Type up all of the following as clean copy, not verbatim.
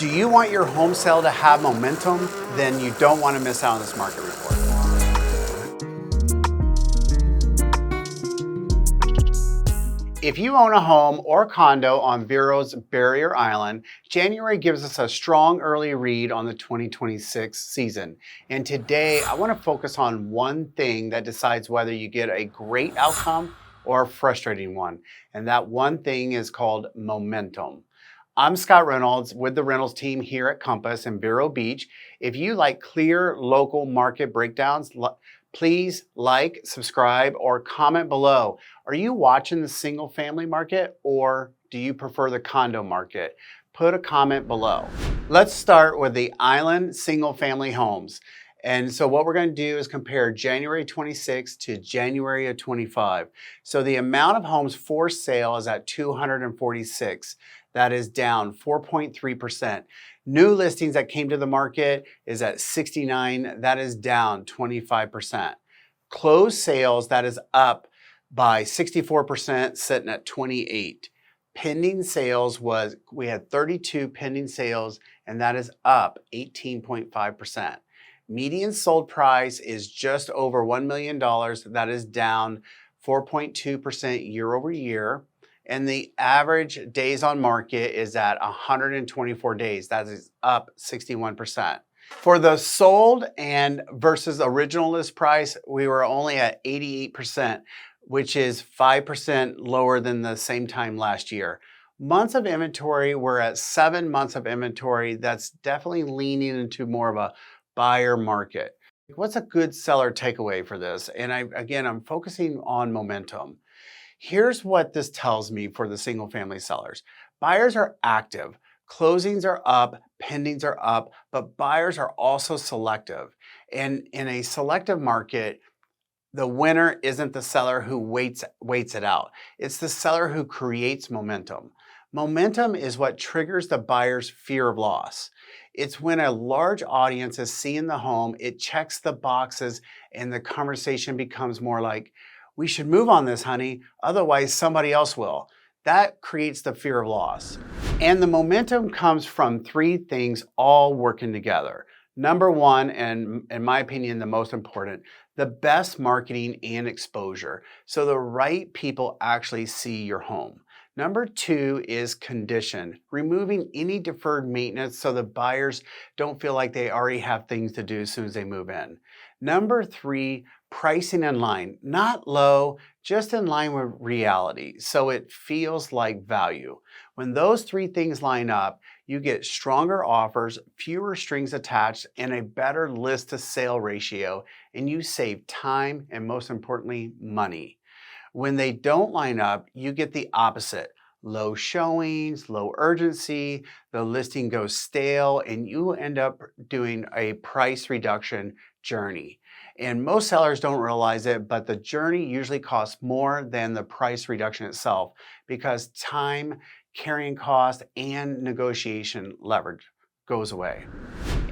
Do you want your home sale to have momentum? Then you don't want to miss out on this market report. If you own a home or condo on Vero's Barrier Island, January gives us a strong early read on the 2026 season. And today I want to focus on one thing that decides whether you get a great outcome or a frustrating one. And that one thing is called momentum. I'm Scott Reynolds with the Reynolds Team here at Compass in Vero Beach. If you like clear local market breakdowns, please like, subscribe, or comment below. Are you watching the single family market or do you prefer the condo market? Put a comment below. Let's start with the island single family homes. And so what we're going to do is compare January 26 to January of 25. So the amount of homes for sale is at 246. That is down 4.3%. New listings that came to the market is at 69. That is down 25%. Closed sales, that is up by 64%, sitting at 28. Pending sales we had 32 pending sales, and that is up 18.5%. Median sold price is just over $1 million. That is down 4.2% year over year. And the average days on market is at 124 days. That is up 61%. For the sold and versus original list price, we were only at 88%, which is 5% lower than the same time last year. Months of inventory, we're at 7 months of inventory. That's definitely leaning into more of a buyer market. What's a good seller takeaway for this? And I'm focusing on momentum. Here's what this tells me for the single family sellers. Buyers are active, closings are up, pendings are up, but buyers are also selective. And in a selective market, the winner isn't the seller who waits it out. It's the seller who creates momentum. Momentum is what triggers the buyer's fear of loss. It's when a large audience is seeing the home, it checks the boxes, and the conversation becomes more like, we should move on this, honey, otherwise somebody else will. That creates the fear of loss. And the momentum comes from 3 things all working together. Number 1, and in my opinion, the most important, the best marketing and exposure. So the right people actually see your home. Number 2 is condition, removing any deferred maintenance so the buyers don't feel like they already have things to do as soon as they move in. Number 3, pricing in line, not low, just in line with reality, so it feels like value. When those 3 things line up, you get stronger offers, fewer strings attached, and a better list to sale ratio, and you save time and most importantly, money. When they don't line up, you get the opposite. Low showings, low urgency, the listing goes stale, and you end up doing a price reduction journey. And most sellers don't realize it, but the journey usually costs more than the price reduction itself because time, carrying cost, and negotiation leverage goes away.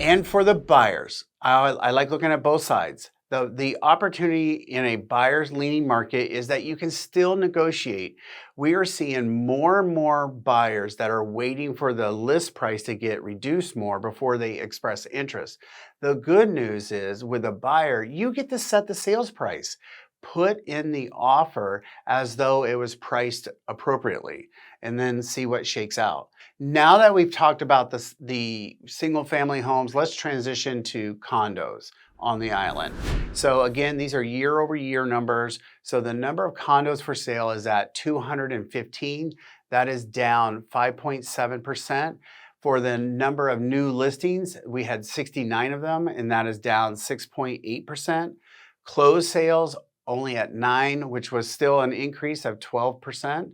And for the buyers, I like looking at both sides. The opportunity in a buyer's leaning market is that you can still negotiate. We are seeing more and more buyers that are waiting for the list price to get reduced more before they express interest. The good news is with a buyer, you get to set the sales price. Put in the offer as though it was priced appropriately and then see what shakes out. Now that we've talked about the single family homes, let's transition to condos on the island. So again, these are year over year numbers. So the number of condos for sale is at 215. That is down 5.7%. For the number of new listings, we had 69 of them, and that is down 6.8%. Closed sales only at 9, which was still an increase of 12%.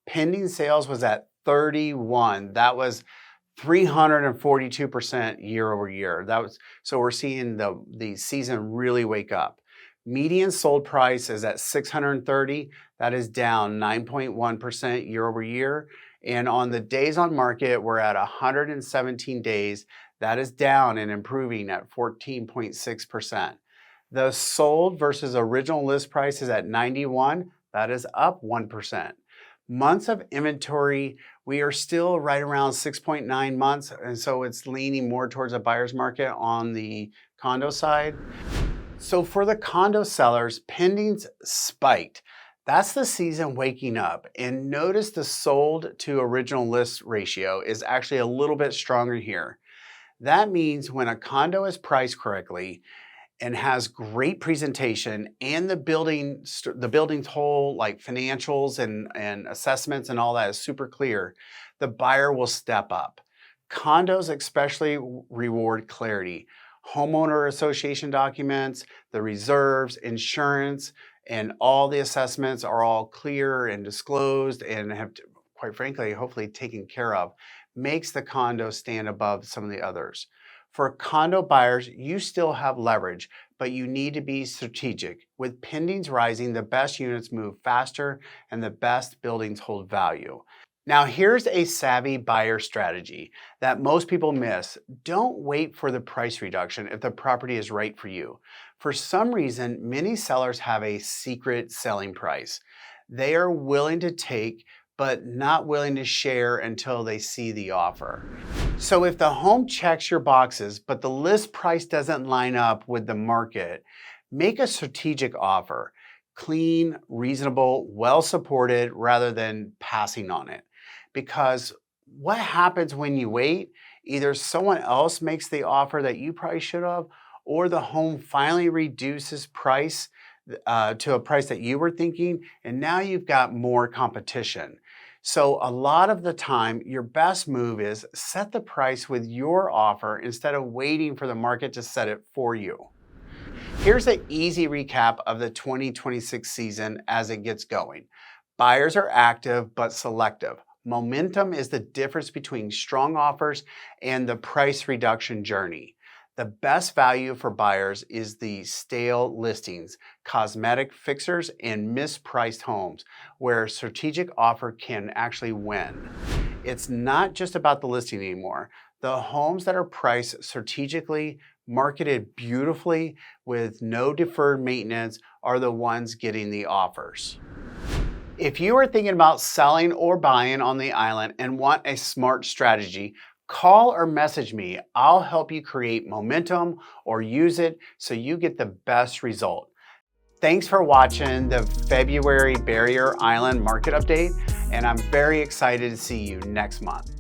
Pending sales was at 31. That was 342% year over year. So we're seeing the season really wake up. Median sold price is at 630. That is down 9.1% year over year. And on the days on market, we're at 117 days. That is down and improving at 14.6%. The sold versus original list price is at 91. That is up 1%. Months of inventory, We are still right around 6.9 months, and so it's leaning more towards a buyer's market on the condo side. So for the condo sellers, pendings spiked. That's the season waking up. And notice the sold to original list ratio is actually a little bit stronger here. That means when a condo is priced correctly and has great presentation and the building's whole like financials and assessments and all that is super clear, the buyer will step up. Condos especially reward clarity. Homeowner association documents, the reserves, insurance, and all the assessments are all clear and disclosed and have, quite frankly, hopefully taken care of, makes the condo stand above some of the others. For condo buyers, you still have leverage, but you need to be strategic. With pendings rising, the best units move faster and the best buildings hold value. Now, here's a savvy buyer strategy that most people miss. Don't wait for the price reduction if the property is right for you. For some reason, many sellers have a secret selling price. They are willing to take, but not willing to share until they see the offer. So if the home checks your boxes, but the list price doesn't line up with the market, make a strategic offer. Clean, reasonable, well supported, rather than passing on it. Because what happens when you wait? Either someone else makes the offer that you probably should have, or the home finally reduces price to a price that you were thinking, and now you've got more competition. So a lot of the time, your best move is set the price with your offer instead of waiting for the market to set it for you. Here's an easy recap of the 2026 season as it gets going. Buyers are active but selective. Momentum is the difference between strong offers and the price reduction journey. The best value for buyers is the stale listings, cosmetic fixers, and mispriced homes, where a strategic offer can actually win. It's not just about the listing anymore. The homes that are priced strategically, marketed beautifully, with no deferred maintenance are the ones getting the offers. If you are thinking about selling or buying on the island and want a smart strategy, call or message me. I'll help you create momentum or use it so you get the best result. Thanks for watching the February Barrier Island Market Update, and I'm very excited to see you next month.